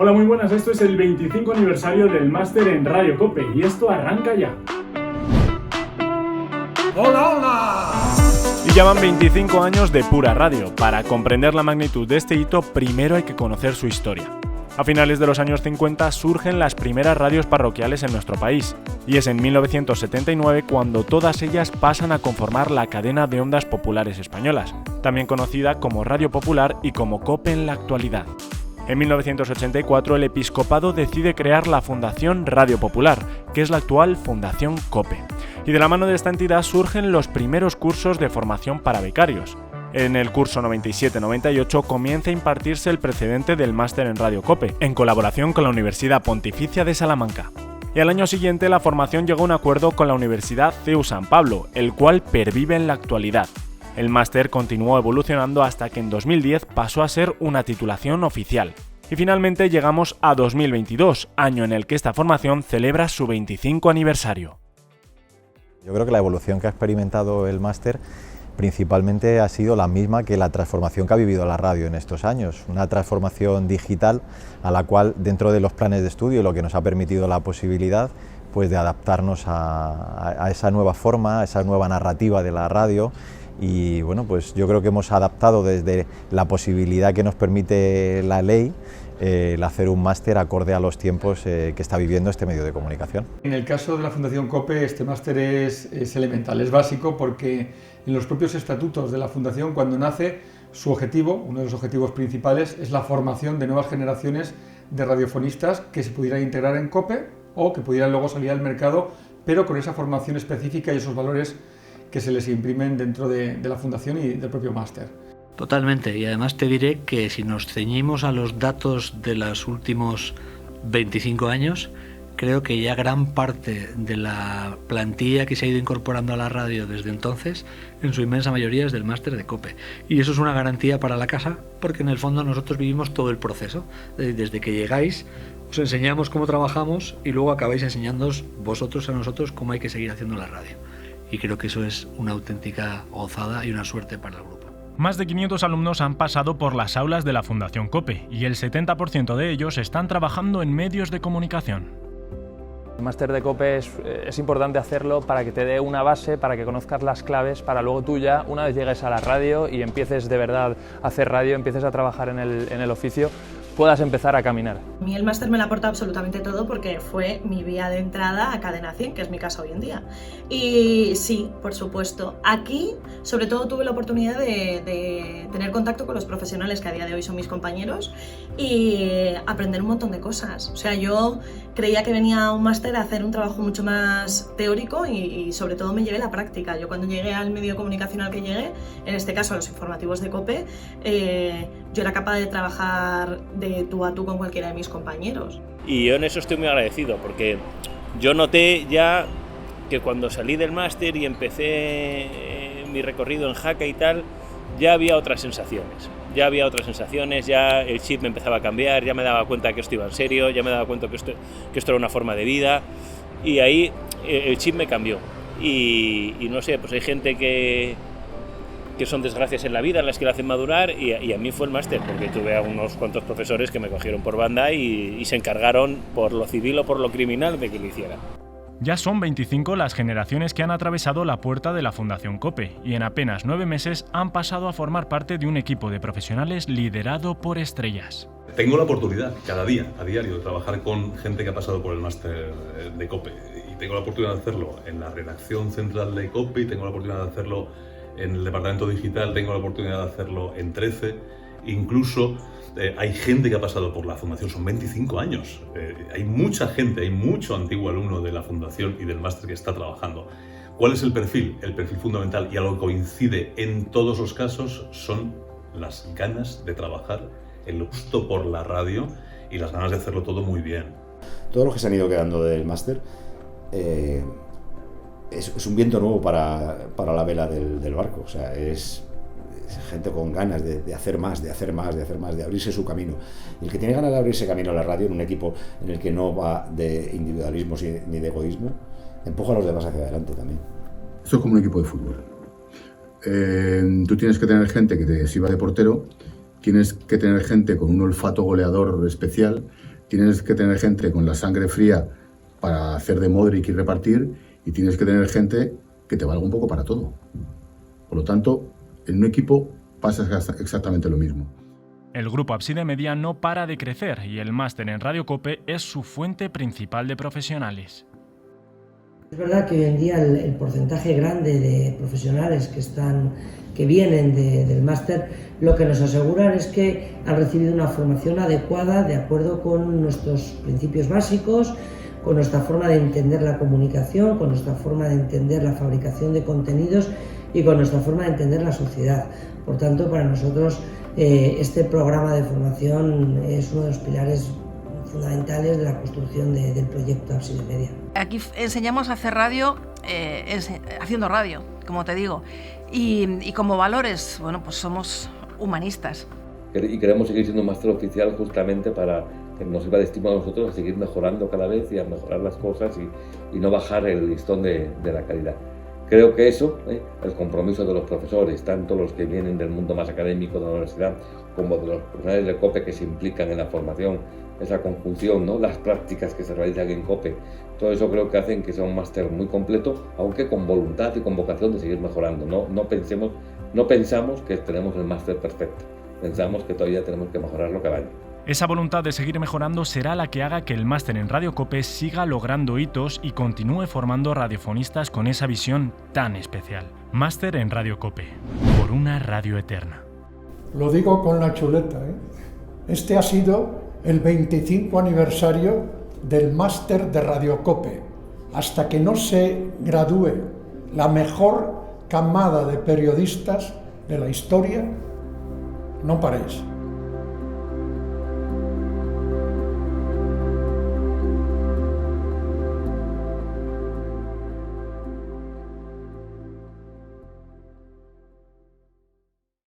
Hola, muy buenas, esto es el 25 aniversario del máster en Radio Cope y esto arranca ya. ¡Hola, hola! Y ya van 25 años de pura radio. Para comprender la magnitud de este hito, primero hay que conocer su historia. A finales de los años 50 surgen las primeras radios parroquiales en nuestro país, y es en 1979 cuando todas ellas pasan a conformar la cadena de ondas populares españolas, también conocida como Radio Popular y como COPE en la actualidad. En 1984 el episcopado decide crear la Fundación Radio Popular, que es la actual Fundación COPE, y de la mano de esta entidad surgen los primeros cursos de formación para becarios. En el curso 97-98 comienza a impartirse el precedente del máster en Radio Cope, en colaboración con la Universidad Pontificia de Salamanca. Y al año siguiente la formación llegó a un acuerdo con la Universidad CEU San Pablo, el cual pervive en la actualidad. El máster continuó evolucionando hasta que en 2010 pasó a ser una titulación oficial. Y finalmente llegamos a 2022, año en el que esta formación celebra su 25 aniversario. Yo creo que la evolución que ha experimentado el máster principalmente ha sido la misma que la transformación que ha vivido la radio en estos años, una transformación digital a la cual dentro de los planes de estudio lo que nos ha permitido la posibilidad pues de adaptarnos a esa nueva forma, a esa nueva narrativa de la radio. Y bueno, pues yo creo que hemos adaptado desde la posibilidad que nos permite la ley el hacer un máster acorde a los tiempos que está viviendo este medio de comunicación. En el caso de la Fundación COPE, este máster es elemental, es básico porque en los propios estatutos de la Fundación, cuando nace, su objetivo, uno de los objetivos principales, es la formación de nuevas generaciones de radiofonistas que se pudieran integrar en COPE o que pudieran luego salir al mercado, pero con esa formación específica y esos valores que se les imprimen dentro de la Fundación y del propio máster. Totalmente, y además te diré que si nos ceñimos a los datos de los últimos 25 años, creo que ya gran parte de la plantilla que se ha ido incorporando a la radio desde entonces, en su inmensa mayoría es del máster de COPE. Y eso es una garantía para la casa, porque en el fondo nosotros vivimos todo el proceso. Desde que llegáis, os enseñamos cómo trabajamos y luego acabáis enseñándoos vosotros a nosotros cómo hay que seguir haciendo la radio. Y creo que eso es una auténtica gozada y una suerte para el grupo. Más de 500 alumnos han pasado por las aulas de la Fundación COPE y el 70% de ellos están trabajando en medios de comunicación. El máster de COPE es importante hacerlo para que te dé una base, para que conozcas las claves, para luego tú ya, una vez llegues a la radio y empieces de verdad a hacer radio, empieces a trabajar en el oficio, puedas empezar a caminar. A mí el máster me lo aporta absolutamente todo porque fue mi vía de entrada a Cadena 100, que es mi casa hoy en día. Y sí, por supuesto, aquí sobre todo tuve la oportunidad de tener contacto con los profesionales que a día de hoy son mis compañeros y aprender un montón de cosas. O sea, yo creía que venía a un máster a hacer un trabajo mucho más teórico y sobre todo me llevé la práctica. Yo cuando llegué al medio de comunicación al que llegué, en este caso a los informativos de COPE, yo era capaz de trabajar de tú a tú con cualquiera de mis compañeros. Y yo en eso estoy muy agradecido, porque yo noté ya que cuando salí del máster y empecé mi recorrido en Jaca y tal, ya había otras sensaciones. Ya el chip me empezaba a cambiar, ya me daba cuenta que esto iba en serio, ya me daba cuenta que esto era una forma de vida, y ahí el chip me cambió. Y no sé, pues hay gente que son desgracias en la vida, en las que la hacen madurar, y a mí fue el máster, porque tuve a unos cuantos profesores que me cogieron por banda y se encargaron, por lo civil o por lo criminal, de que lo hiciera. Ya son 25 las generaciones que han atravesado la puerta de la Fundación COPE y en apenas 9 meses han pasado a formar parte de un equipo de profesionales liderado por estrellas. Tengo la oportunidad cada día, a diario, de trabajar con gente que ha pasado por el máster de COPE, y tengo la oportunidad de hacerlo en la redacción central de COPE, y tengo la oportunidad de hacerlo en el departamento digital, tengo la oportunidad de hacerlo en 13, incluso hay gente que ha pasado por la Fundación, son 25 años, hay mucha gente, hay mucho antiguo alumno de la Fundación y del máster que está trabajando. ¿Cuál es el perfil? El perfil fundamental, y algo que coincide en todos los casos, son las ganas de trabajar, el gusto por la radio y las ganas de hacerlo todo muy bien. Todos los que se han ido quedando del máster es un viento nuevo para la vela del barco. O sea, es gente con ganas de hacer más, de abrirse su camino. Y el que tiene ganas de abrirse camino a la radio en un equipo en el que no va de individualismo ni de egoísmo, empuja a los demás hacia adelante también. Esto es como un equipo de fútbol. Tú tienes que tener gente que te sirva de portero, tienes que tener gente con un olfato goleador especial, tienes que tener gente con la sangre fría para hacer de Modric y repartir, y tienes que tener gente que te valga un poco para todo. Por lo tanto, en un equipo pasa exactamente lo mismo. El grupo Ábside Media no para de crecer y el máster en Radio Cope es su fuente principal de profesionales. Es verdad que hoy en día el porcentaje grande de profesionales que vienen del máster, lo que nos aseguran es que han recibido una formación adecuada de acuerdo con nuestros principios básicos, con nuestra forma de entender la comunicación, con nuestra forma de entender la fabricación de contenidos y con nuestra forma de entender la sociedad. Por tanto, para nosotros este programa de formación es uno de los pilares fundamentales de la construcción del proyecto Ábside Media. Aquí enseñamos a hacer radio haciendo radio, como te digo, y como valores, bueno, pues somos humanistas. Y queremos seguir siendo un máster oficial justamente para que nos sirva de estímulo a nosotros a seguir mejorando cada vez y a mejorar las cosas y no bajar el listón de la calidad. Creo que eso, el compromiso de los profesores, tanto los que vienen del mundo más académico de la universidad como de los profesionales de COPE que se implican en la formación, esa conjunción, ¿no? Las prácticas que se realizan en COPE, todo eso creo que hacen que sea un máster muy completo, aunque con voluntad y con vocación de seguir mejorando. No pensamos que tenemos el máster perfecto, pensamos que todavía tenemos que mejorarlo cada año. Esa voluntad de seguir mejorando será la que haga que el máster en Radio Cope siga logrando hitos y continúe formando radiofonistas con esa visión tan especial. Máster en Radio Cope, por una radio eterna. Lo digo con la chuleta, ¿eh? Este ha sido el 25 aniversario del máster de Radio Cope. Hasta que no se gradúe la mejor camada de periodistas de la historia, no paréis.